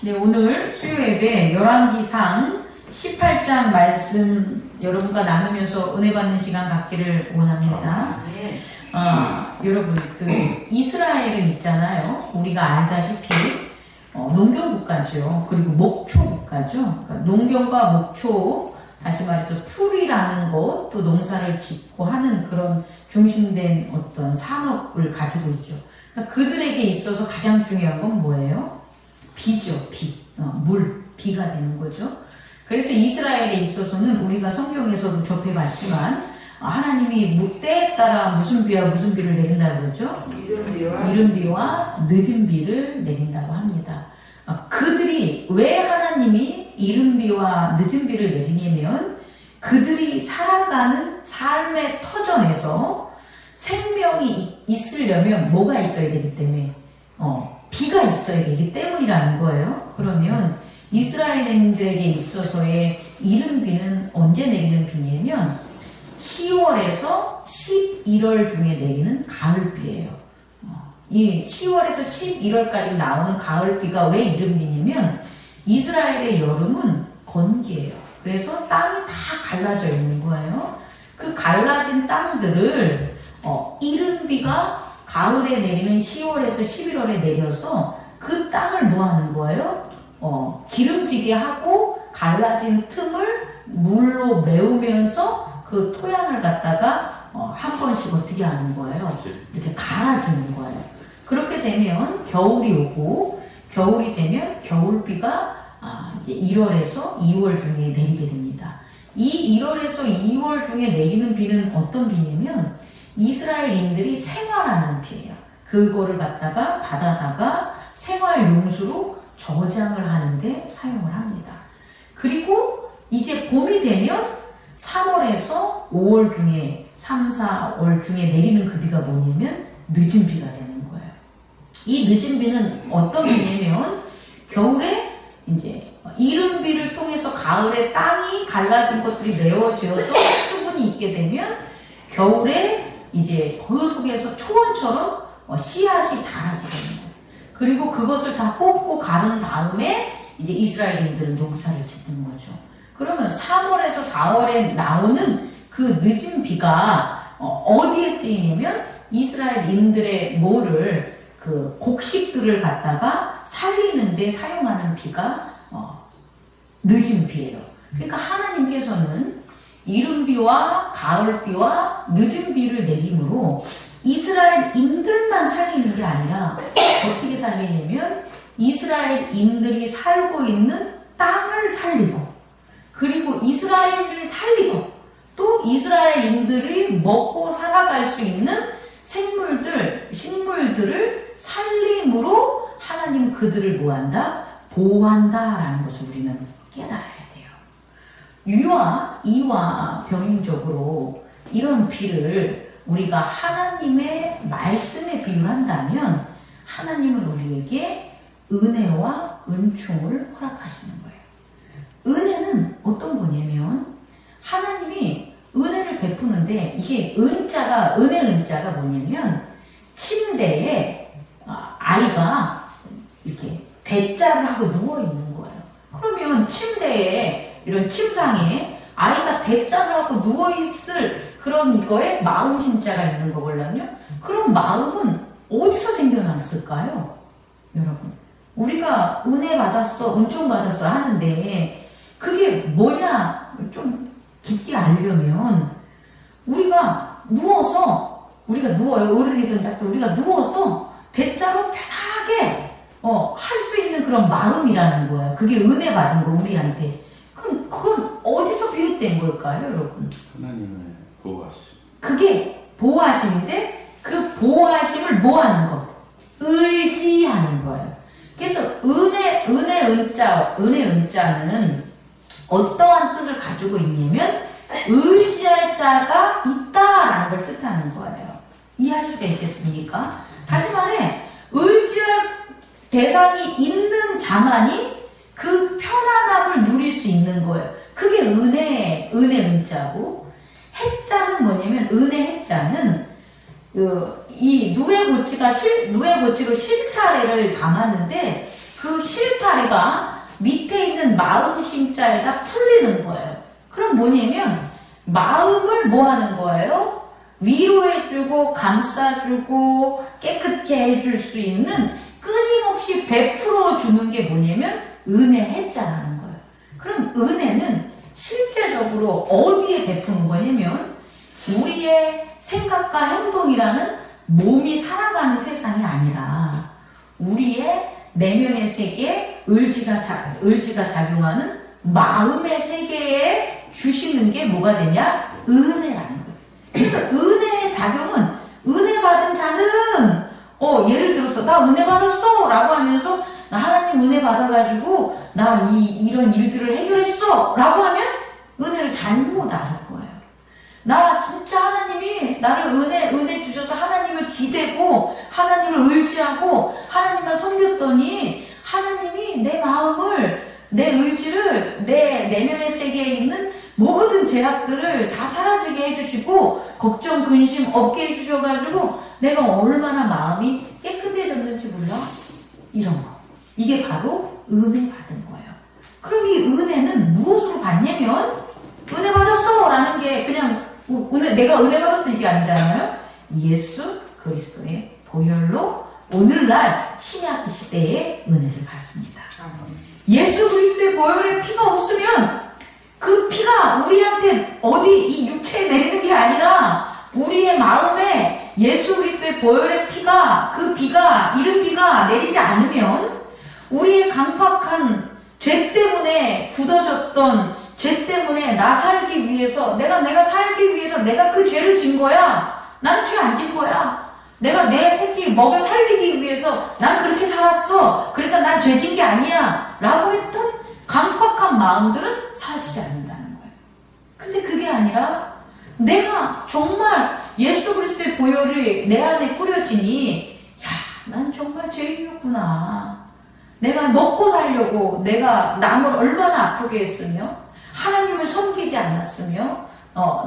네, 오늘 수요예배 열왕기상 18장 말씀 여러분과 나누면서 은혜 받는 시간 갖기를 원합니다. 여러분, 이스라엘은 있잖아요. 우리가 알다시피 농경 국가죠. 그리고 목초 국가죠. 그러니까 농경과 목초, 다시 말해서 풀이라는 것, 또 농사를 짓고 하는 그런 중심된 어떤 산업을 가지고 있죠. 그러니까 그들에게 있어서 가장 중요한 건 뭐예요? 비죠. 비. 비가 되는 거죠. 그래서 이스라엘에 있어서는 우리가 성경에서도 접해봤지만 하나님이 때에 따라 무슨 비와 무슨 비를 내린다고 그러죠? 이른 비와 늦은 비를 내린다고 합니다. 그들이 왜 하나님이 이른 비와 늦은 비를 내리냐면 그들이 살아가는 삶의 터전에서 생명이 있으려면 뭐가 있어야 되기 때문에 비가 있어야 되기 때문이라는 거예요. 그러면 이스라엘인들에게 있어서의 이른 비는 언제 내리는 비냐면 10월에서 11월 중에 내리는 가을비예요. 이 10월에서 11월까지 나오는 가을비가 왜 이른 비냐면 이스라엘의 여름은 건기예요. 그래서 땅이 다 갈라져 있는 거예요. 그 갈라진 땅들을 이른 비가 가을에 내리는 10월에서 11월에 내려서 그 땅을 뭐 하는 거예요? 기름지게 하고 갈라진 틈을 물로 메우면서 그 토양을 갖다가 한 번씩 어떻게 하는 거예요? 이렇게 갈아주는 거예요. 그렇게 되면 겨울이 오고 겨울이 되면 겨울비가 이제 1월에서 2월 중에 내리게 됩니다. 이 1월에서 2월 중에 내리는 비는 어떤 비냐면 이스라엘인들이 생활하는 비예요. 그거를 갖다가 받아다가 생활용수로 저장을 하는데 사용을 합니다. 그리고 이제 봄이 되면 3월에서 5월 중에 3, 4월 중에 내리는 그 비가 뭐냐면 늦은 비가 되는 거예요. 이 늦은 비는 어떤 비냐면 겨울에 이제 이른 비를 통해서 가을에 땅이 갈라진 것들이 메워져서 수분이 있게 되면 겨울에 이제 그 속에서 초원처럼 씨앗이 자라게 되는 거예요. 그리고 그것을 다 뽑고 가른 다음에 이제 이스라엘인들은 농사를 짓는 거죠. 그러면 3월에서 4월에 나오는 그 늦은 비가 어디에 쓰이냐면 이스라엘인들의 그 곡식들을 갖다가 살리는데 사용하는 비가 늦은 비예요. 그러니까 하나님께서는 이른 비와 가을 비와 늦은 비를 내림으로 이스라엘인들만 살리는 게 아니라 어떻게 살리냐면 이스라엘인들이 살고 있는 땅을 살리고 그리고 이스라엘을 살리고 또 이스라엘인들이 먹고 살아갈 수 있는 식물들을 살림으로 하나님 그들을 뭐한다? 보호한다라는 것을 우리는 깨달아야 돼요. 유와 이와 병행적으로 이런 비를 우리가 하나님의 말씀에 비유한다면 하나님은 우리에게 은혜와 은총을 허락하시는 거예요. 은혜는 어떤 거냐면 하나님이 은혜를 베푸는데 이게 은혜 은자가 뭐냐면 침대에 아이가 이렇게 대자를 하고 누워있는 거예요. 그러면 침대에 이런 침상에 아이가 대자를 하고 누워있을 그런 거에 마음 진짜가 있는 거거든요. 그런 마음은 어디서 생겨났을까요? 여러분, 우리가 은혜 받았어, 은총 받았어 하는데 그게 뭐냐 좀 깊게 알려면 우리가 누워요. 어른이든 작든 우리가 누워서 대자로 편하게 할 수 있는 그런 마음이라는 거예요. 그게 은혜 받은 거 우리한테. 그럼 그건 어디서 비롯된 걸까요, 여러분? 하나님의 보호하심. 그게 보호하심인데 그 보호하심을 뭐 하는 거? 의지하는 거예요. 그래서 은혜 은자는 어떠한 뜻을 가지고 있냐면 의지할 자가 있다라는 걸 뜻하는 거예요. 이해할 수가 있겠습니까? 다시 말해 의지할 대상이 있는 자만이 그 편안함을 누릴 수 있는 거예요. 그게 은혜 은자고 해자는 뭐냐면 은혜 해자는 이 누에 고치로 실타래를 감았는데 그 실타래 자리가 밑에 있는 마음 심자에다 풀리는 거예요. 그럼 뭐냐면 마음을 뭐 하는 거예요? 위로해주고 감싸주고 깨끗게 해줄 수 있는 끊임없이 베풀어 주는 게 뭐냐면 은혜 해자라는 거예요. 그럼 은혜는 실제적으로 어디에 베푸는 거냐면 우리의 생각과 행동이라는 몸이 살아가는 세상이 아니라 우리의 내면의 세계에 의지가 작용하는 마음의 세계에 주시는 게 뭐가 되냐? 은혜라는 거예요. 그래서 은혜의 작용은 은혜 받은 자는 예를 들어서 나 은혜 받았어 라고 하면서 나 하나님 은혜 받아가지고 나 이런 일들을 해결했어 라고 하면 은혜를 잘못 알 거예요. 나 진짜 하나님이 나를 은혜 주셔서 하나님을 기대고 하나님을 의지하고 하나님만 섬겼더니 하나님이 내 마음을 내 의지를 내 내면의 세계에 있는 모든 제약들을 다 사라지게 해주시고 걱정 근심 없게 해주셔가지고 내가 얼마나 마음이 깨끗해졌는지 몰라? 이런 거. 이게 바로 은혜 받은 거예요. 그럼 이 은혜는 무엇으로 받냐면 은혜 받았어 라는 게 그냥 내가 은혜 받았어 이게 아니잖아요. 예수 그리스도의 보혈로 오늘날 신약 시대의 은혜를 받습니다. 예수 그리스도의 보혈의 피가 없으면 그 피가 우리한테 어디 이 육체에 내리는 게 아니라 우리의 마음에 예수 그리스도의 보혈의 피가 그 비가 이른 비가 내리지 않으면 우리의 강팍한 죄 때문에 굳어졌던 죄 때문에 나 살기 위해서 내가 살기 위해서 내가 그 죄를 진 거야. 나는 죄 안 진 거야. 내가 내 새끼 먹여 살리기 위해서 난 그렇게 살았어. 그러니까 난 죄 진 게 아니야. 라고 했던 강팍한 마음들은 사라지지 않는다는 거예요. 근데 그게 아니라 내가 정말 예수 그리스도의 보혈이 내 안에 뿌려지니 난 정말 죄인이었구나. 내가 먹고 살려고 내가 남을 얼마나 아프게 했으며 하나님을 섬기지 않았으며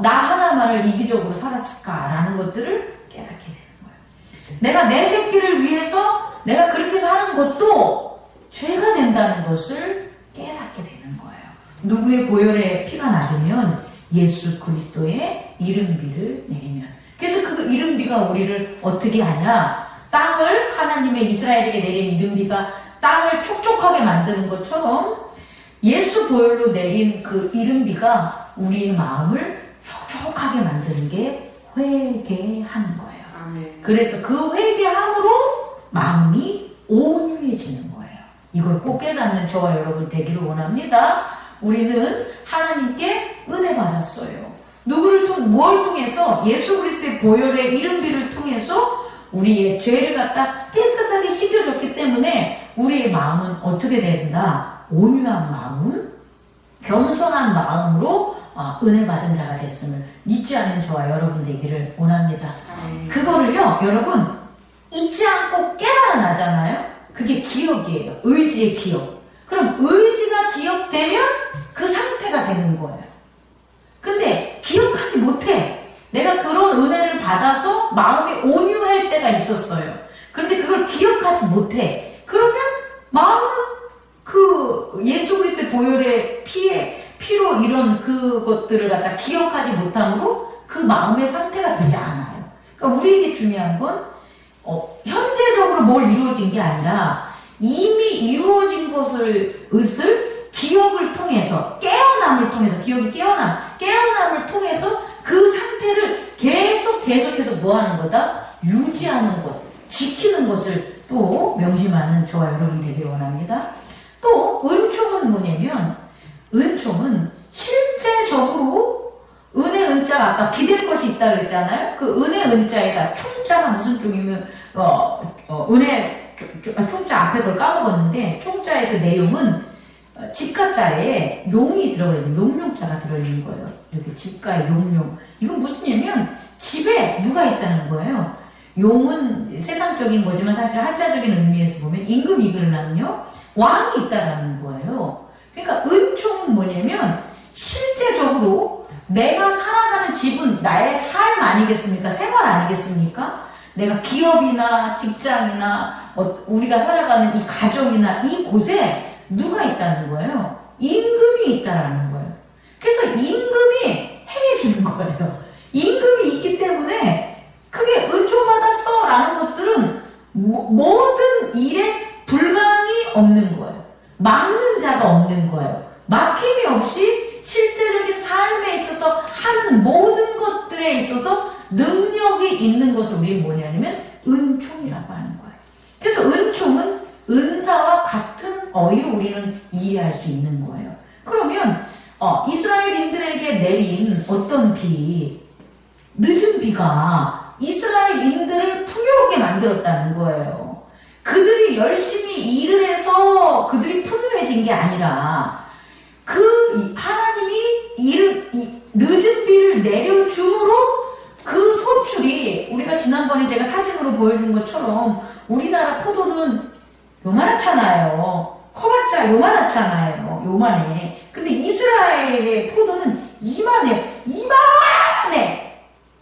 나 하나만을 이기적으로 살았을까라는 것들을 깨닫게 되는 거예요. 내가 내 새끼를 위해서 내가 그렇게 사는 것도 죄가 된다는 것을 깨닫게 되는 거예요. 누구의 보혈에 피가 나르면 예수 그리스도의 이른비를 내리면. 그래서 그 이른비가 우리를 어떻게 하냐? 땅을 하나님의 이스라엘에게 내린 이른비가 땅을 촉촉하게 만드는 것처럼 예수 보혈로 내린 그 이른비가 우리의 마음을 촉촉하게 만드는 게 회개하는 거예요. 아멘. 그래서 그 회개함으로 마음이 온유해지는 거예요. 이걸 꼭 깨닫는 저와 여러분 되기를 원합니다. 우리는 하나님께 은혜 받았어요. 뭘 통해서? 예수 그리스도의 보혈의 이른비를 통해서 우리의 죄를 갖다 깨끗하게 씻겨줬기 때문에 우리의 마음은 어떻게 된다? 온유한 마음, 겸손한 마음으로 은혜 받은 자가 됐음을 잊지 않는 저와 여러분 되기를 원합니다. 그거를요, 여러분 잊지 않고 깨달아나잖아요. 그게 기억이에요. 의지의 기억. 그럼 의지가 기억되면 그 상태가 되는 거예요. 근데 기억하지 못해. 내가 그런 은혜를 받아서 마음이 온유할 때가 있었어요. 그런데 그걸 기억하지 못해. 그러면 마음은 그 예수 그리스도의 보혈의 피로 이런 그것들을 갖다 기억하지 못함으로 그 마음의 상태가 되지 않아요. 그러니까 우리에게 중요한 건 현재적으로 뭘 이루어진 게 아니라 이미 이루어진 것을 기억을 통해서 깨어남을 통해서 기억이 깨어남을 통해서 그 상태를 계속해서 뭐 하는 거다? 유지하는 것, 지키는 것을 또 명심하는 저와 여러분이 되길 원합니다. 또 은총은 뭐냐면 은총은 실제적으로 은혜 은자가 아까 기댈 것이 있다 그랬잖아요. 그 은혜 은자에다 총자가 무슨 총이면 은혜 총자 앞에 걸 까먹었는데 총자의 그 내용은 집가자에 용이 들어가 있는 용용자가 들어있는 거예요. 이렇게 집가의 용용. 이건 무슨 얘기냐면 집에 누가 있다는 거예요. 용은 세상적인 거지만 사실 한자적인 의미에서 보면 임금 이글라는요 왕이 있다라는 거예요. 그러니까 은총은 뭐냐면 실제적으로 내가 살아가는 집은 나의 삶 아니겠습니까? 생활 아니겠습니까? 내가 기업이나 직장이나 우리가 살아가는 이 가정이나 이곳에 누가 있다는 거예요? 임금이 있다라는 거예요. 그래서 임금이 행해주는 거예요. 임금이 있기 때문에 그게 은총받았어 라는 것들은 모든 일에 불강이 없는 거예요. 막는 자가 없는 거예요. 막힘이 없이 실제적인 삶에 있어서 하는 모든 것들에 있어서 능력이 있는 것을 우리는 뭐냐면 은총이라고 하는 거예요. 그래서 은총은 은사와 같은 어휘로 우리는 이해할 수 있는 거예요. 그러면 이스라엘인들에게 내린 어떤 비, 늦은 비가 이스라엘인들을 풍요롭게 만들었다는 거예요. 그들이 열심히 일을 해서 그들이 풍요해진 게 아니라 그 하나님이 늦은 비를 내려줌으로 그 소출이 우리가 지난번에 제가 사진으로 보여준 것처럼 우리나라 포도는 요만하잖아요. 커봤자 요만하잖아요. 요만해. 근데 이스라엘의 포도는 이만해.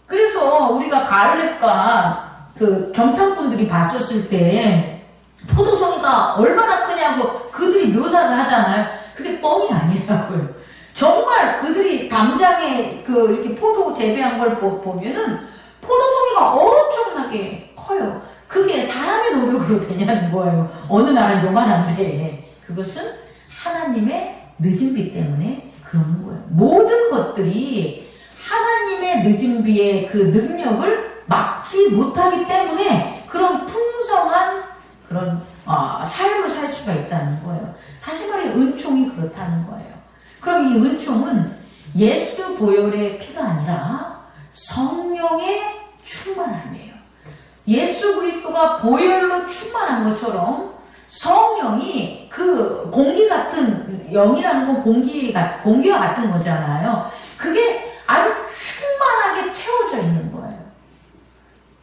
그래서 우리가 갈렙과 그 경탄꾼들이 봤었을 때 포도송이가 얼마나 크냐고 그들이 묘사를 하잖아요. 그게 뻥이 아니라고요. 정말 그들이 담장에 이렇게 포도 재배한 걸 보면은 포도송이가 엄청나게 커요. 그게 사람의 노력으로 되냐는 거예요. 어느 나라는 요만한데 그것은 하나님의 늦은 비 때문에 그러는 거예요. 모든 것들이 하나님의 늦은 비의 그 능력을 막지 못하기 때문에 그런 풍성한 그런 삶을 살 수가 있다는 거예요. 다시 말해 은총이 그렇다는 거예요. 그럼 이 은총은 예수 보혈의 피가 아니라 성령의 충만함이에요. 예수 그리스도가 보혈로 충만한 것처럼 성령이 그 공기 같은, 영이라는 건 공기와 같은 거잖아요. 그게 아주 충만하게 채워져 있는 거예요.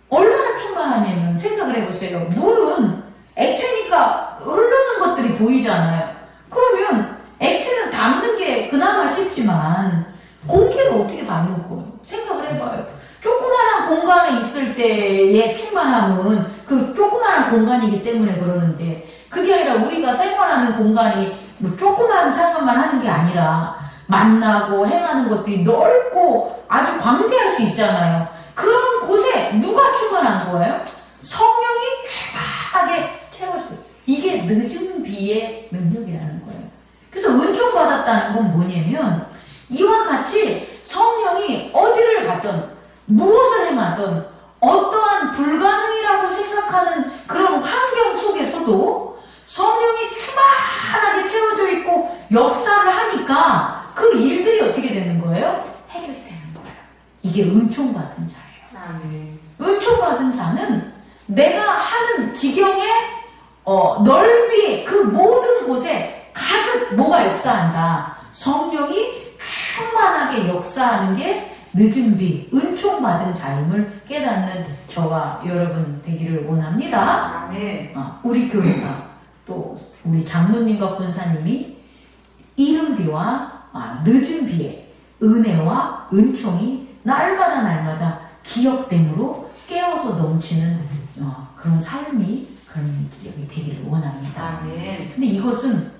얼마나 충만하냐면 생각을 해보세요. 물은 액체니까 흐르는 것들이 보이잖아요. 그러면 액체는 담는 게 그나마 쉽지만 공기를 어떻게 담는 거예요? 생각을 해봐요. 조그마한 공간에 있을 때의 충만함은 그 조그마한 공간이기 때문에 그러는데 그게 아니라 우리가 생활하는 공간이 뭐 조그마한 상관만 하는 게 아니라 만나고 행하는 것들이 넓고 아주 광대할 수 있잖아요. 그런 곳에 누가 충만한 거예요? 성령이 충만하게 채워줘요. 이게 늦은 비의 능력이라는 거예요. 그래서 은총 받았다는 건 뭐냐면 이와 같이 성령이 어디를 가든 무엇을 행하든 어떠한 불가능이라고 생각하는 그런 환경 속에서도 성령이 충만하게 채워져 있고 역사를 하니까 그 일들이 어떻게 되는 거예요? 해결이 되는 거예요. 이게 은총 받은 자예요. 은총 받은 자는 내가 하는 지경의 넓이 그 모든 곳에 가득 뭐가 역사한다. 성령이 충만하게 역사하는 게 늦은 비, 은총 받은 자임을 깨닫는 저와 여러분 되기를 원합니다. 우리 교회가 또 우리 장로님과 권사님이 이른 비와 늦은 비에 은혜와 은총이 날마다 기억됨으로 깨어서 넘치는 그런 삶이 그런 기억이 되기를 원합니다. 근데 이것은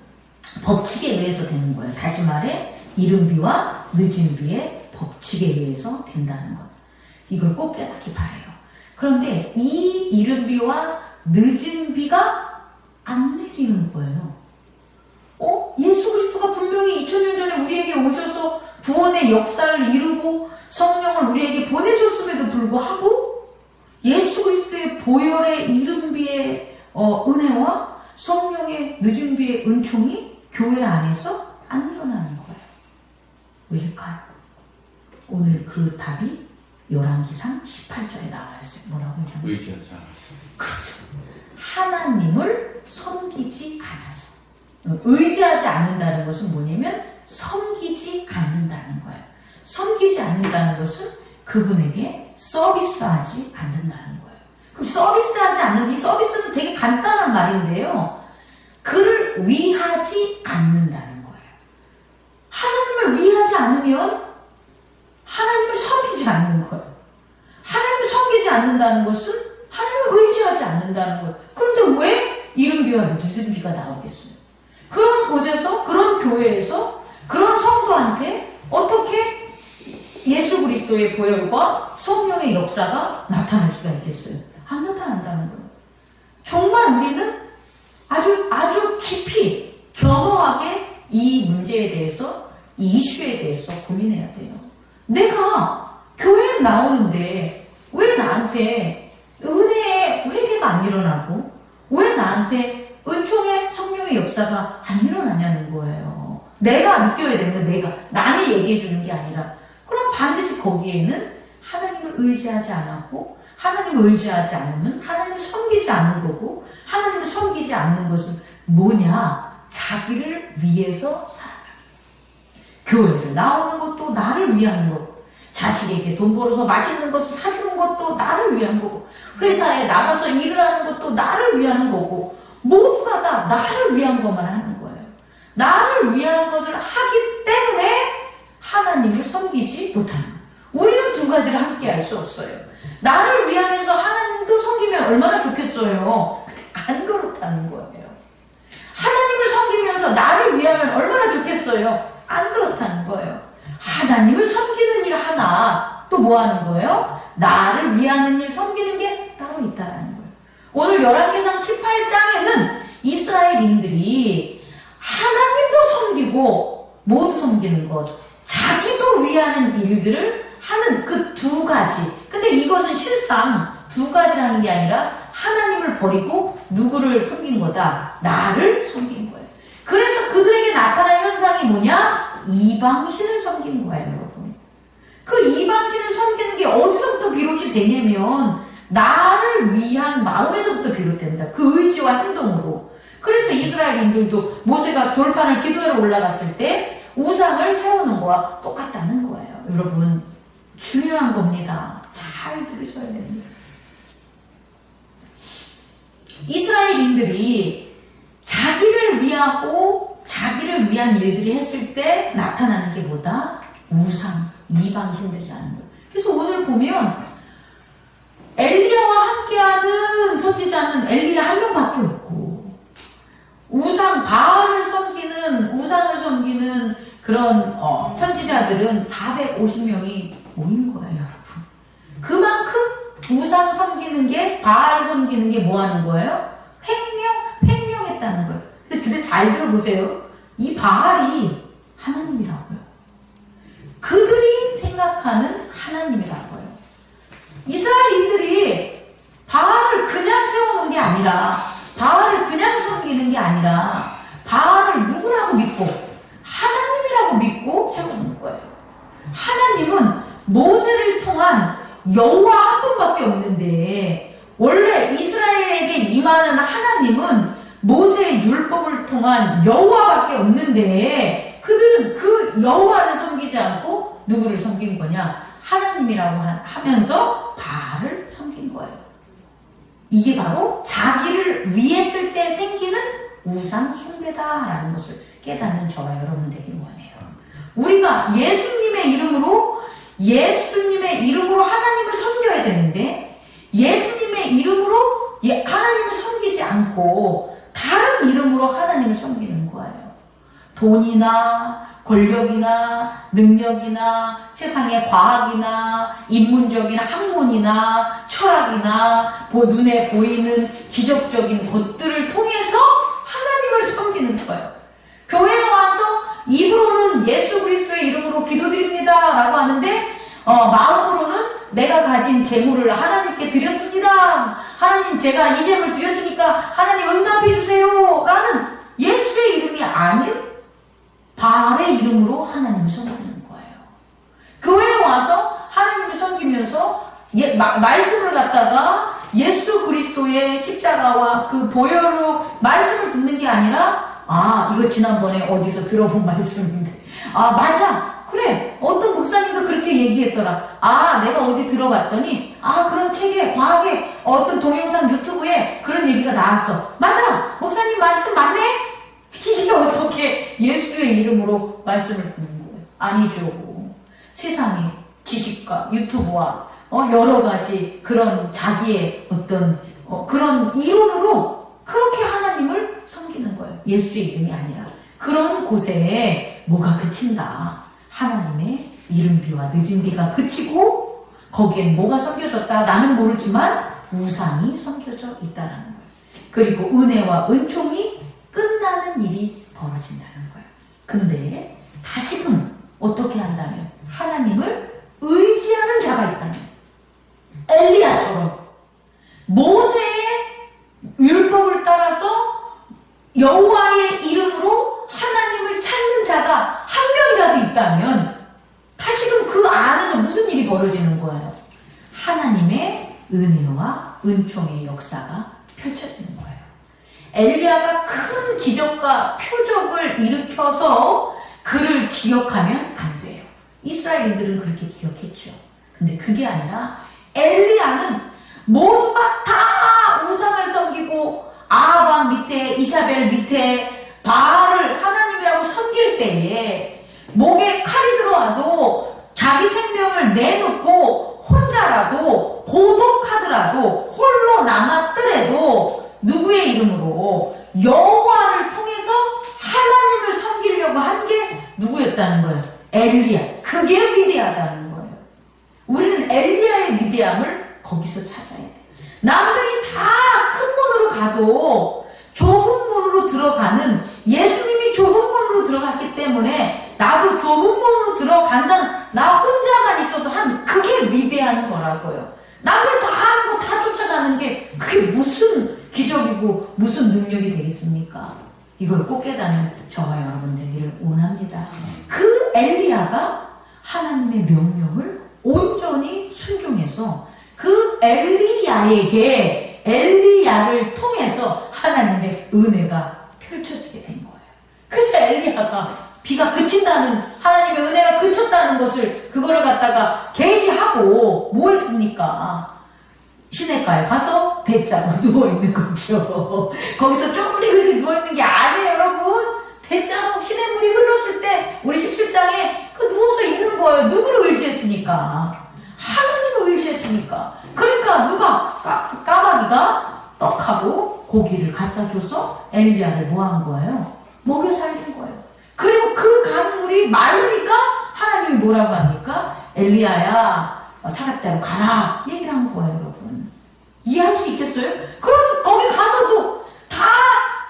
법칙에 의해서 되는 거예요. 다시 말해 이른 비와 늦은 비에 법칙에 의해서 된다는 것. 이걸 꼭 깨닫기 바라요. 그런데 이 이른 비와 늦은 비가 안 내리는 거예요. 예수 그리스도가 분명히 2000년 전에 우리에게 오셔서 구원의 역사를 이루고 성령을 우리에게 보내줬음에도 불구하고 예수 그리스도의 보혈의 이른 비의 은혜와 성령의 늦은 비의 은총이 교회 안에서 안 일어나는 거예요. 왜일까요? 오늘 그 답이 열왕기상 18절에 나와 있어요. 뭐라고 하냐면 의지하지 않았어. 그렇죠. 하나님을 섬기지 않아서. 의지하지 않는다는 것은 뭐냐면 섬기지 않는다는 거예요. 섬기지 않는다는 것은 그분에게 서비스하지 않는다는 거예요. 그럼 서비스하지 않는 이 서비스는 되게 간단한 말인데요. 그를 위하지 않는다는 거예요. 하나님을 위하지 않으면 하나님을 섬기지 않는 거예요. 하나님을 섬기지 않는다는 것은 하나님을 의지하지 않는다는 거예요. 그런데 왜 이른 비와 늦은 비가 나오겠어요? 그럼 교회에서 그런 성도한테 어떻게 예수 그리스도의 보혈과 성령의 역사가 나타날 수가 있겠어요? 안 나타난다는 거예요. 정말 우리는 아주 깊이 겸허하게 이 문제에 대해서, 이 이슈에 대해서 고민해야 돼요. 내가 교회에 나오는데 왜 나한테 은혜의 회개가 안 일어나고 왜 나한테 은총의 성령의 역사가 안 일어나냐는 거예요. 내가 느껴야 되는 건 내가, 남이 얘기해 주는 게 아니라. 그럼 반드시 거기에는 하나님을 의지하지 않았고, 하나님을 의지하지 않으면 하나님을 섬기지 않는 거고, 하나님을 섬기지 않는 것은 뭐냐? 자기를 위해서 살아가는. 교회를 나오는 것도 나를 위한 것, 자식에게 돈 벌어서 맛있는 것을 사주는 것도 나를 위한 거고, 회사에 나가서 일을 하는 것도 나를 위한 거고, 모두가 다 나를 위한 것만 하는 거예요. 나를 위한 것을 하기 때문에 하나님을 섬기지 못하는 거예요. 우리는 두 가지를 함께 할 수 없어요. 나를 위하면서 하나님도 섬기면 얼마나 좋겠어요. 근데 안 그렇다는 거예요. 하나님을 섬기면서 나를 위하면 얼마나 좋겠어요. 안 그렇다는 거예요. 하나님을 섬기는 일 하나, 또 뭐 하는 거예요? 나를 위하는 일 섬기는 게 따로 있다는 거예요. 오늘 열왕기상 18장에는 이스라엘인들이 하나님도 섬기고 모두 섬기는 것, 자기도 위하는 일들을 하는 그 두 가지. 근데 이것은 실상 두 가지라는 게 아니라 하나님을 버리고 누구를 섬긴 거다? 나를 섬긴 거예요. 그래서 그들에게 나타난 현상이 뭐냐? 이방신을 섬긴 거예요, 여러분. 그 이방신을 섬기는 게 어디서부터 비롯이 되냐면 나를 위한 마음에서부터 비롯된다. 그 의지와 행동으로. 그래서 이스라엘인들도 모세가 돌판을 기도하러 올라갔을 때 우상을 세우는 거와 똑같다는 거예요. 여러분, 중요한 겁니다. 잘 들으셔야 됩니다. 이스라엘인들이 자기를 위하고 자기를 위한 일들이 했을 때 나타나는 게 뭐다? 우상, 이방신들이라는 거예요. 그래서 오늘 보면 엘리야와 함께하는 선지자는 엘리야 한 명밖에 없고, 우상, 바알을 섬기는, 우상을 섬기는 그런 선지자들은 450명이 모인 거예요, 여러분. 그만큼 우상 섬기는 게, 바알 섬기는 게 뭐 하는 거예요? 횡령했다는 거예요. 근데 잘 들어보세요. 이 바알이 하나님이라고요. 그들이 생각하는 하나님이라고요. 이스라엘인들이 바알을 그냥 세우는 게 아니라, 바알을 그냥 섬기는 게 아니라, 바알을 누구라고 믿고, 하나님이라고 믿고 세우는 거예요. 하나님은 모세를 통한 여호와 한 분밖에 없는데, 원래 이스라엘에게 임하는 하나님은 모세의 율법을 통한 여호와밖에 없는데, 그들은 그 여호와를 섬기지 않고 누구를 섬긴 거냐? 하나님이라고 하면서 바알을 섬긴 거예요. 이게 바로 자기를 위했을 때 생기는 우상 숭배다라는 것을 깨닫는 저와 여러분 되길 원해요. 우리가 예수님의 이름으로 하나님을 섬겨야 되는데, 예수님의 이름으로 하나님을 섬기지 않고 다른 이름으로 하나님을 섬기는 거예요. 돈이나 권력이나 능력이나 세상의 과학이나 인문적인 학문이나 철학이나 눈에 보이는 기적적인 것들을 통해서 하나님을 섬기는 거예요. 교회에 와서 입으로는 예수 그리스도의 이름으로 기도드립니다 라고 하는데 마음으로는 내가 가진 재물을 하나님께 드렸습니다. 하나님, 제가 이 재물 드렸으니까 하나님 응답해 주세요 라는 예수의 이름이 아닌 바알의 이름으로 하나님을 섬기는 거예요. 교회에 와서 하나님을 섬기면서 말씀을 갖다가 예수 그리스도의 십자가와 그 보혈로 말씀을 듣는 게 아니라, 이거 지난번에 어디서 들어본 말씀인데, 맞아, 그래, 어떤 목사님도 그렇게 얘기했더라. 내가 어디 들어봤더니, 그런 책에, 과학에, 어떤 동영상 유튜브에 그런 얘기가 나왔어. 맞아, 목사님 말씀 맞네? 이게 어떻게 예수의 이름으로 말씀을 듣는 거예요? 아니죠. 세상의 지식과 유튜브와 여러 가지 그런 자기의 어떤 그런 이론으로 그렇게 하나님을 섬기는 거예요. 예수의 이름이 아니라. 그런 곳에 뭐가 그친다. 하나님의 이른 비와 늦은 비가 그치고 거기엔 뭐가 섬겨졌다. 나는 모르지만 우상이 섬겨져 있다는 거예요. 그리고 은혜와 은총이 끝나는 일이 벌어진다는 거예요. 근데 다시금 어떻게 한다면 하나님을 의지하는 자가 있다면 엘리야처럼 모세의 율법을 따라서 여호와의 이름으로 하나님을 찾는 자가 한 명이라도 있다면 다시금 그 안에서 무슨 일이 벌어지는 거예요? 하나님의 은혜와 은총의 역사가 펼쳐지는 거예요. 엘리야가 큰 기적과 표적을 일으켜서 그를 기억하면 안 돼요. 이스라엘인들은 그렇게 기억했죠. 근데 그게 아니라 엘리야는 모두가 다 우상을 섬기고 아합 밑에 이사벨 밑에 바알을 하나님이라고 섬길 때에 목에 칼이 들어와도 자기 생명을 내놓고 혼자라도 고독하더라도 홀로 남았더라도 누구의 이름으로 여호와를 통해서 하나님을 섬기려고 한 게 누구였다는 거예요? 엘리야. 그게 위대하다는 거예요. 우리는 엘리야의 위대함을 거기서 찾아야 돼요. 남들이 다 큰 문으로 가도 좁은 문으로 들어가는 예수님이 좁은 문으로 들어갔기 때문에 나도 좁은 문으로 들어간다는 나 혼자만 있어도 한 그게 위대한 거라고요. 남들 다 하는 거 다 쫓아가는 게 그게 무슨 기적이고 무슨 능력이 되겠습니까? 이걸 꼭 깨닫는 저와 여러분 되기를 원합니다. 그 엘리야가 하나님의 명령을 온전히 순종해서 그 엘리야를 통해서 하나님의 은혜가 펼쳐지게 된 거예요. 그래서 엘리야가 비가 그친다는 하나님의 은혜가 그쳤다는 것을 그거를 갖다가 계시하고 뭐 했습니까? 시냇가에 가서 대자로 누워있는 거죠. 거기서 쪼그리 그렇게 누워있는 게 아니에요, 여러분. 대자로 시냇물이 흘렀을 때 우리 17장에 그 누워서 있는 거예요. 누구를 의지했으니까? 하나님을 의지했으니까. 그러니까 누가 까마귀가 떡하고 고기를 갖다 줘서 엘리야를 뭐 한 거예요? 먹여 살린 거예요. 그리고 그 강물이 마르니까 하나님이 뭐라고 합니까? 엘리야야 사납대로 가라 얘기를 한 거예요. 여러분 이해할 수 있겠어요? 그럼 거기 가서도 다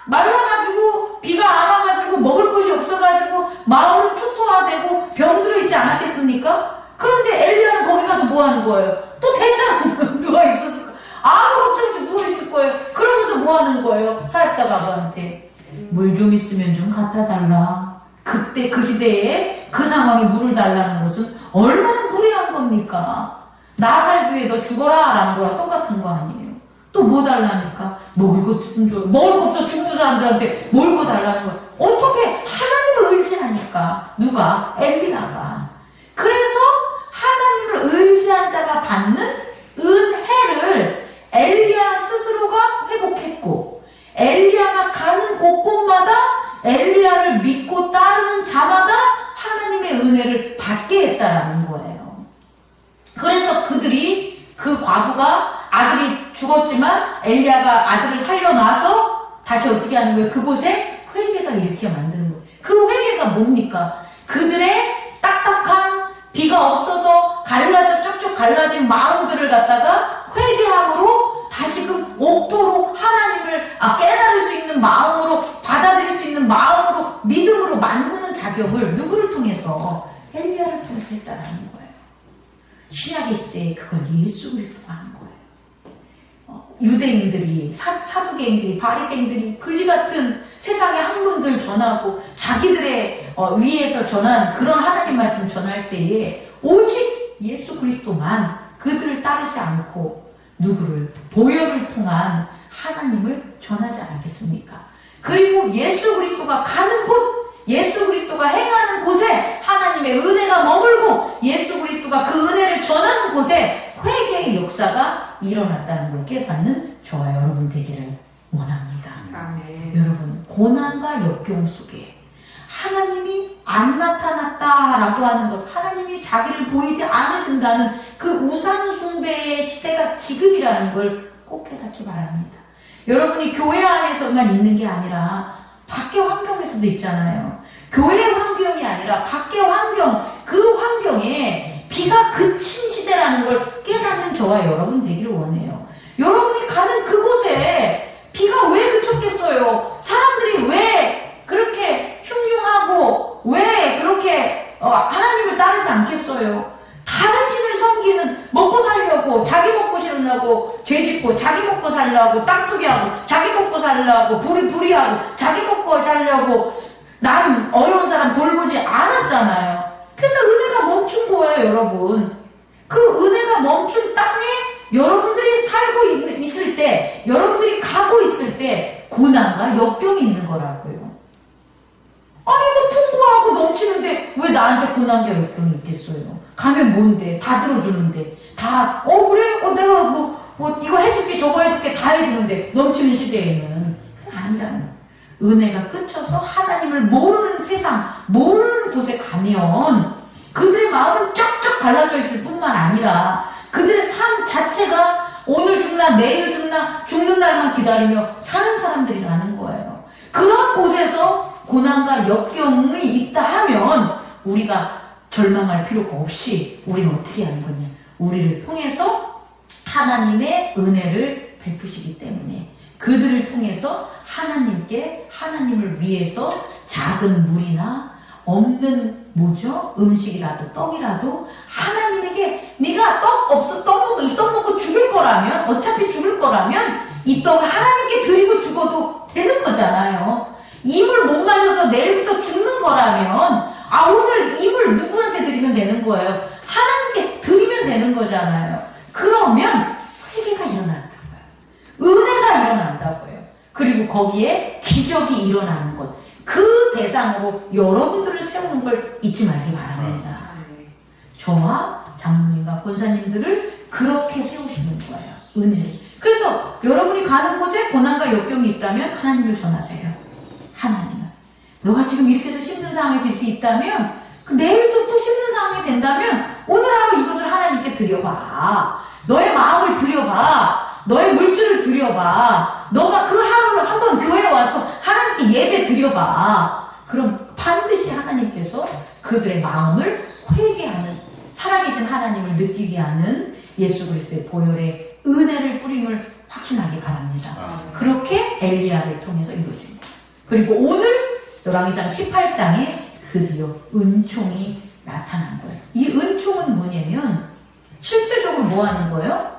말라가지고 비가 안 와가지고 먹을 것이 없어가지고 마을은 초토화되고 병들어 있지 않았겠습니까? 그런데 엘리야는 거기 가서 뭐 하는 거예요? 또 대자로 누워 있었을 거예요. 아무 걱정 없이 누워 있을 거예요. 그러면서 뭐 하는 거예요? 사렙다 가부한테 물 좀 있으면 좀 갖다 달라. 그때 그 시대에 그 상황에 물을 달라는 것은 얼마나 무례한 겁니까? 나 살기 위해 너 죽어라 라는 거랑 똑같은 거 아니에요. 또 뭐 달라니까? 먹을 것 좀 줘. 먹을 거 없어 죽는 사람들한테 먹을 거 달라는 거야. 어떻게? 하나님을 의지하니까. 누가? 엘리야가. 그래서 하나님을 의지한 자가 받는 은혜를 엘리야 스스로가 회복했고 엘리야가 가는 곳곳마다 엘리야를 믿고 따르는 자마다 하나님의 은혜를 받게 했다라는 거예요. 그래서 그들이 그 과부가 아들이 죽었지만 엘리야가 아들을 살려놔서 다시 어떻게 하는 거예요? 그곳에 회개가 일으켜 만드는 거예요. 그 회개가 뭡니까? 그들의 딱딱한 비가 없어서 쭉쭉 갈라진 마음들을 갖다가 회개함으로 다시금 옥토로 하나님을 깨달을 수 있는 마음으로 받아들일 수 있는 마음으로 믿음으로 만드는 작업을 누구를 통해서? 엘리야를 통해서 했다라는 거예요. 신약의 시대에 그걸 예수 그리스도가 하는 거예요. 유대인들이 사두개인들이 바리새인들이 그지같은 세상의 학문들 전하고 자기들의 위에서 전한 그런 하나님 말씀 전할 때에 오직 예수 그리스도만 그들을 따르지 않고 누구를 보혈을 통한 하나님을 전하지 않겠습니까? 그리고 예수 그리스도가 가는 곳, 예수 그리스도가 행하는 곳에 하나님의 은혜가 머물고 예수 그리스도가 그 은혜를 전하는 곳에 회개의 역사가 일어났다는 걸 깨닫는 저와 여러분 되기를 원합니다. 아멘. 여러분 고난과 역경 속에 하나님이 안 나타났다라고 하는 것, 하나님이 자기를 보이지 않으신다는 그 우상 숭배의 시대가 지금이라는 걸 꼭 깨닫기 바랍니다. 여러분이 교회 안에서만 있는 게 아니라 밖의 환경에서도 있잖아요. 교회 환경이 아니라 밖의 환경, 그 환경에 비가 그친 시대라는 걸 깨닫는 저와 여러분 되기를 원해요. 여러분이 가는 그곳에 비가 왜 그쳤겠어요? 사람들이 왜 그렇게 흉흉하고 왜 그렇게 하나님을 따르지 않겠어요? 다른 신을 섬기는, 먹고 살려고, 자기 먹고 살려고 죄 짓고, 자기 먹고 살려고 땅투기하고, 자기 먹고 살려고 불의하고, 자기 먹고 살려고 남 어려운 사람 돌보지 않았잖아요. 그래서 은혜가 멈춘 거예요, 여러분. 그 은혜가 멈춘 땅에 여러분들이 살고 있을 때, 여러분들이 가고 있을 때 고난과 역경이 있는 거라고요. 아니 뭐 풍부하고 넘치는데 왜 나한테 고난과 역경이 있겠어요? 가면 뭔데? 다 들어주는데. 다 그래? 내가 뭐 이거 해줄게 저거 해줄게 다 해주는데 넘치는 시대에는. 아니라는 은혜가 끝쳐서 하나님을 모르는 세상, 모르는 곳에 가면 그들의 마음은 쫙쫙 갈라져 있을 뿐만 아니라 그들의 삶 자체가 오늘 죽나 내일 죽나 죽는 날만 기다리며 사는 사람들이라는 거예요. 그런 곳에서 고난과 역경이 있다 하면 우리가 절망할 필요가 없이 우리는 어떻게 하는 거냐. 우리를 통해서 하나님의 은혜를 베푸시기 때문에 그들을 통해서 하나님을 위해서 작은 물이나 없는 음식이라도 떡이라도 하나님에게 네가 이 떡 먹고 죽을 거라면 어차피 죽을 거라면 이 떡을 하나님께 드리고 죽어도 되는 거잖아요. 이 물 못 마셔서 내일부터 죽는 거라면 오늘 이 물 누구한테 드리면 되는 거예요? 하나님께 드리면 되는 거잖아요. 그러면 회개가 일어난다고요. 은혜가 일어난다고요. 그리고 거기에 기적이 일어나는 것. 그 대상으로 여러분들을 세우는 걸 잊지 말기 바랍니다. 저와 장로님과 권사님들을 그렇게 세우시는 거예요. 은혜를. 그래서 여러분이 가는 곳에 고난과 역경이 있다면 하나님을 전하세요. 하나님은 너가 지금 이렇게 해서 힘든 상황에서 이렇게 있다면 내일도 또 힘든 상황이 된다면 오늘 하루 이것을 하나님께 드려봐. 너의 마음을 드려봐. 너의 물질을 드려봐. 너가 그 하루를 한번 교회에 와서 하나님께 예배 드려봐. 그럼 반드시 하나님께서 그들의 마음을 회개하는, 살아계신 하나님을 느끼게 하는 예수 그리스도의 보혈의 은혜를 뿌림을 확신하기 바랍니다. 그렇게 엘리야를 통해서 이루어집니다. 그리고 오늘 열왕기상 18장에 드디어 은총이 나타난 거예요. 이 은총은 뭐냐면 실제적으로 뭐 하는 거예요?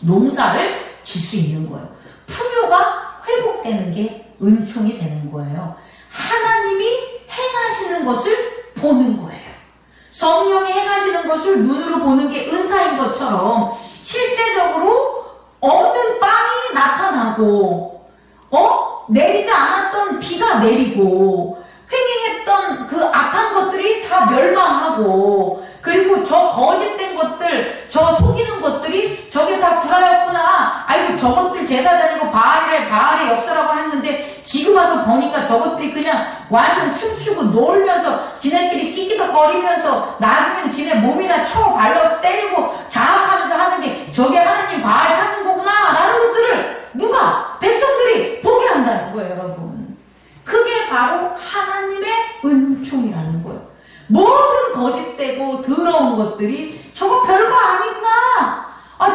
농사를 질 수 있는 거예요. 풍요가 회복되는 게 은총이 되는 거예요. 하나님이 행하시는 것을 보는 거예요. 성령이 행하시는 것을 눈으로 보는 게 은사인 것처럼 실제적으로 없는 빵이 나타나고 내리지 않았던 비가 내리고 횡행했던 그 악한 것들이 다 멸망하고 그리고 저 거짓된 것들, 저 속이는 것들이 저게 다 구라였구나. 아이고 저것들 제사 드리고 바알의 역사라고 했는데 지금 와서 보니까 저것들이 그냥 완전 춤추고 놀면서 지네끼리 끼끼덕거리면서 나중에는 지네 몸이나 쳐 발로 때리고 자학하면서 하는 게 저게 하나님 바알 찾는 거구나 라는 것들을 누가? 백성들이 보게 한다는 거예요, 여러분. 그게 바로 하나님의 은총이라는 거예요. 모든 거짓되고 더러운 것들이 저거 별거 아니구나.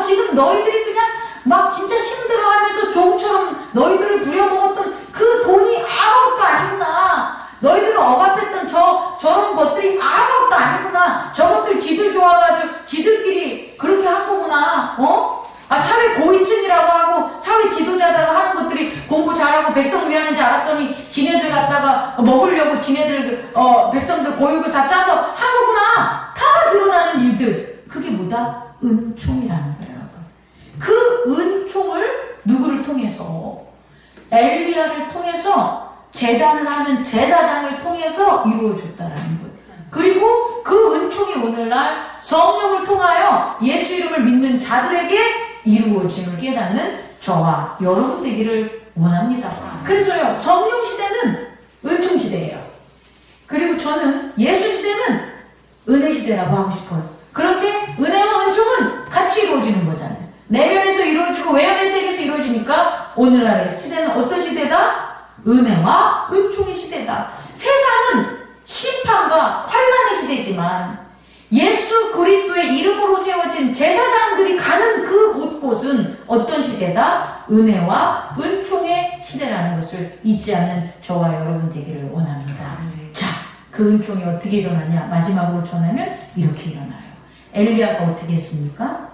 지금 너희들이 그냥 막 진짜 힘들어하면서 종처럼 너희들을 부려먹었던 그 돈이 아무것도 아니구나. 너희들을 억압했던 저런 것들이 아무것도 아니구나. 저것들 지들 좋아가지고 지들끼리 그렇게 한 거구나. 사회 고위층이라고 하고 사회 지도자라고 하는 것들이 공부 잘하고 백성 위하는지 알았더니 지네들 갖다가 먹으려고 지네들 백성들 교육을 다 짜서 한 거구나. 다 드러나는 일들. 그게 뭐다? 은총이라는 거예요. 그 은총을 누구를 통해서? 엘리야를 통해서 제단을 하는 제사장을 통해서 이루어졌다라는 거예요. 그리고 그 은총이 오늘날 성령을 통하여 예수 이름을 믿는 자들에게 이루어짐을 깨닫는 저와 여러분 되기를 원합니다. 그래서요, 성령 시대는 은총 시대예요. 그리고 저는 예수 시대는 은혜 시대라고 하고 싶어요. 그런데 은혜와 은총은 같이 이루어지는 거잖아요. 내면에서 이루어지고 외면의 세계에서 이루어지니까 오늘날의 시대는 어떤 시대다? 은혜와 은총 시대가 환란의 시대지만 예수 그리스도의 이름으로 세워진 제사장들이 가는 그 곳곳은 어떤 시대다? 은혜와 은총의 시대라는 것을 잊지 않는 저와 여러분 되기를 원합니다. 자, 그 은총이 어떻게 일어나냐? 마지막으로 전하면 이렇게 일어나요. 엘리야가 어떻게 했습니까?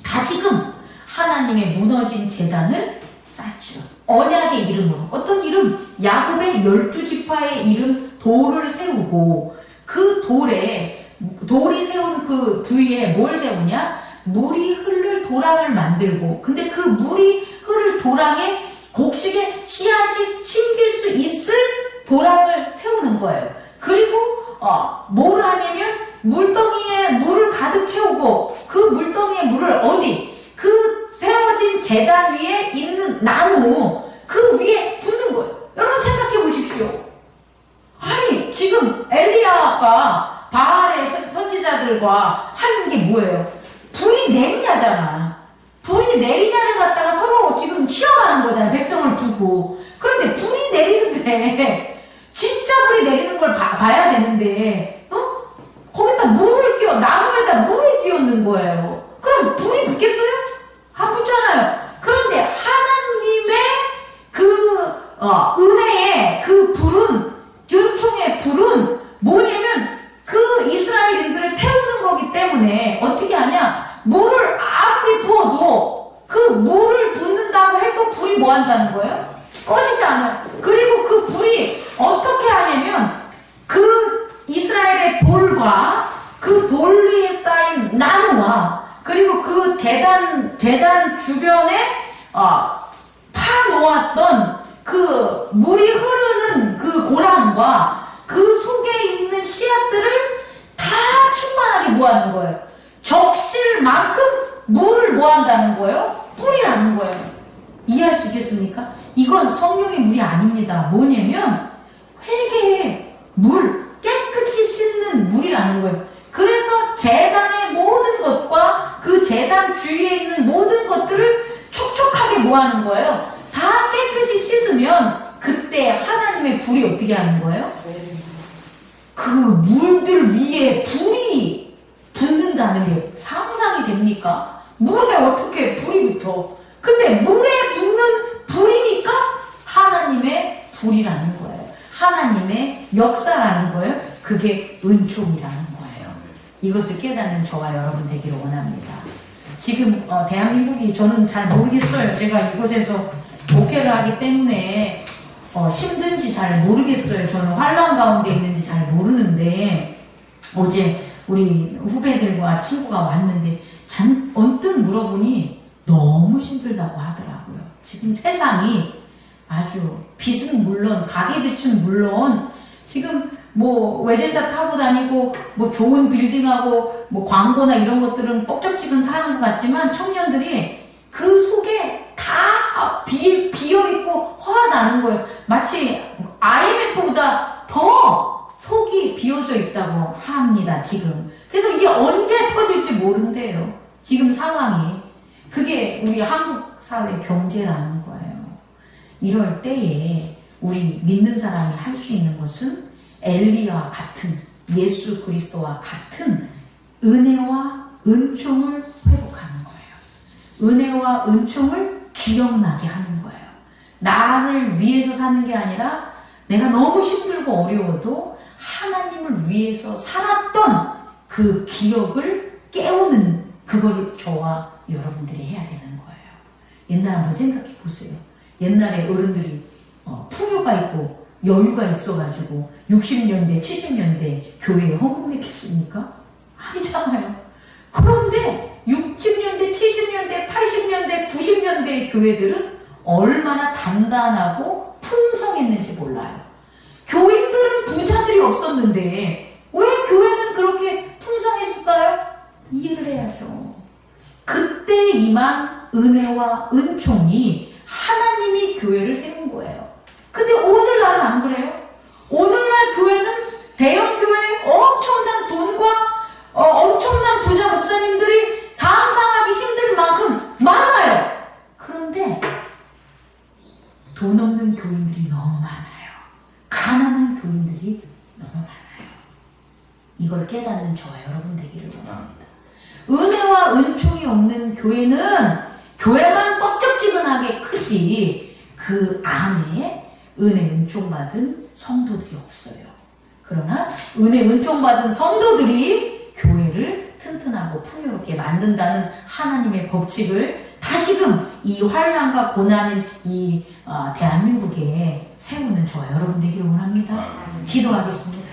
다시금 하나님의 무너진 제단을 쌓죠. 언약의 이름으로. 어떤 이름? 야곱의 12지파의 이름 돌을 세우고 그 돌이 세운 그 뒤에 뭘 세우냐? 물이 흐를 도랑을 만들고, 근데 그 물이 흐를 도랑에 곡식에 씨앗이 심길 수 있을 도랑을 세우는 거예요. 그리고 뭘 하냐면 물덩이에 물을 가득 채우고 그 물덩이에 물을 어디? 그 세워진 제단 위에 있는 나무 그 위에 붓는 거예요. 여러분 생각해 보십시오. 아니 지금 엘리야가 바알의 선지자들과 하는 게 뭐예요? 불이 내리냐잖아. 불이 내리냐를 갖다가 서로 지금 시험하는 거잖아요. 백성을 두고. 그런데 불이 내리는데 진짜 불이 내리는 걸 봐야 되는데 거기다 물을 나무에다 물을 끼얹는 거예요. 그럼 불이 붙겠어요? 안 붙잖아요. 그런데 하나님의 그 은혜의 그 불은, 은총의 불은 뭐냐면 그 이스라엘인들을 태우는 거기 때문에 어떻게 하냐? 물을 아무리 부어도 그 물을 붓는다고 해도 불이 뭐 한다는 거예요? 꺼지지 않아요. 그리고 그 불이 어떻게 하냐면 그 이스라엘의 돌과 그 돌 위에 쌓인 나무와 그리고 그 제단 주변에 파놓았던 그 물이 흐르는 그 고랑과 그 속에 있는 씨앗들을 다 충만하게 모아는 거예요. 적실만큼 물을 모한다는 거예요. 뿌리라는 거예요. 이해할 수 있겠습니까? 이건 성령의 물이 아닙니다. 뭐냐면 회개의 물, 깨끗이 씻는 물이라는 거예요. 그래서 제단의 모든 것과 그 제단 주위에 있는 모든 것들을 촉촉하게 모아는 거예요. 다 깨끗이 씻으면 그때 하나님의 불이 어떻게 하는 거예요? 그 물들 위에 불이 붙는다는 게 상상이 됩니까? 물에 어떻게 불이 붙어? 근데 물에 붙는 불이니까 하나님의 불이라는 거예요. 하나님의 역사라는 거예요. 그게 은총이라는 거예요. 이것을 깨닫는 저와 여러분 되기를 원합니다. 지금 대한민국이 저는 잘 모르겠어요. 제가 이곳에서 목회를 하기 때문에 힘든지 잘 모르겠어요. 저는 환란 가운데 있는지 잘 모르는데 어제 우리 후배들과 친구가 왔는데 언뜻 물어보니 너무 힘들다고 하더라고요. 지금 세상이 아주 빚은 물론 가계빚은 물론 지금 뭐 외제차 타고 다니고 뭐 좋은 빌딩하고 뭐 광고나 이런 것들은 뻑적지근 사는 것 같지만 청년들이 그 속에 다 비어있고 화가 나는 거예요. 마치 IMF보다 더 속이 비어져 있다고 합니다. 지금. 그래서 이게 언제 터질지 모른대요. 지금 상황이. 그게 우리 한국 사회 경제라는 거예요. 이럴 때에 우리 믿는 사람이 할 수 있는 것은 엘리야와 같은 예수 그리스도와 같은 은혜와 은총을 회복하는 거예요. 은혜와 은총을 기억나게 하는 거예요. 나를 위해서 사는 게 아니라 내가 너무 힘들고 어려워도 하나님을 위해서 살았던 그 기억을 깨우는 그거를 저와 여러분들이 해야 되는 거예요. 옛날 한번 생각해 보세요. 옛날에 어른들이 풍요가 있고 여유가 있어가지고 60년대, 70년대 교회에 헌금 냈겠습니까? 아니잖아요. 그런데 60년대, 70년대, 80년대, 90년대의 교회들은 얼마나 단단하고 풍성했는지 몰라요. 교인들은 부자들이 없었는데 왜 교회는 그렇게 풍성했을까요? 이해를 해야죠. 그때 임한 은혜와 은총이 하나님이 교회를 세운 거예요. 근데 오늘날은 안 그래요? 오늘날 교회는 대형교회 엄청난 돈과 엄청난 부자 목사님들이 상상하기 힘들 만큼 많아요. 그런데 돈 없는 교인들이 너무 많아요. 가난한 교인들이 너무 많아요. 이걸 깨닫는 저와 여러분 되기를 원합니다. 은혜와 은총이 없는 교회는 교회만 뻑적지근하게 크지 그 안에 은혜 은총 받은 성도들이 없어요. 그러나 은혜 은총 받은 성도들이 교회를 튼튼하고 풍요롭게 만든다는 하나님의 법칙을 다시금 이 환난과 고난인 이 대한민국에 세우는 저와 여러분 되기를 원합니다. 기도하겠습니다.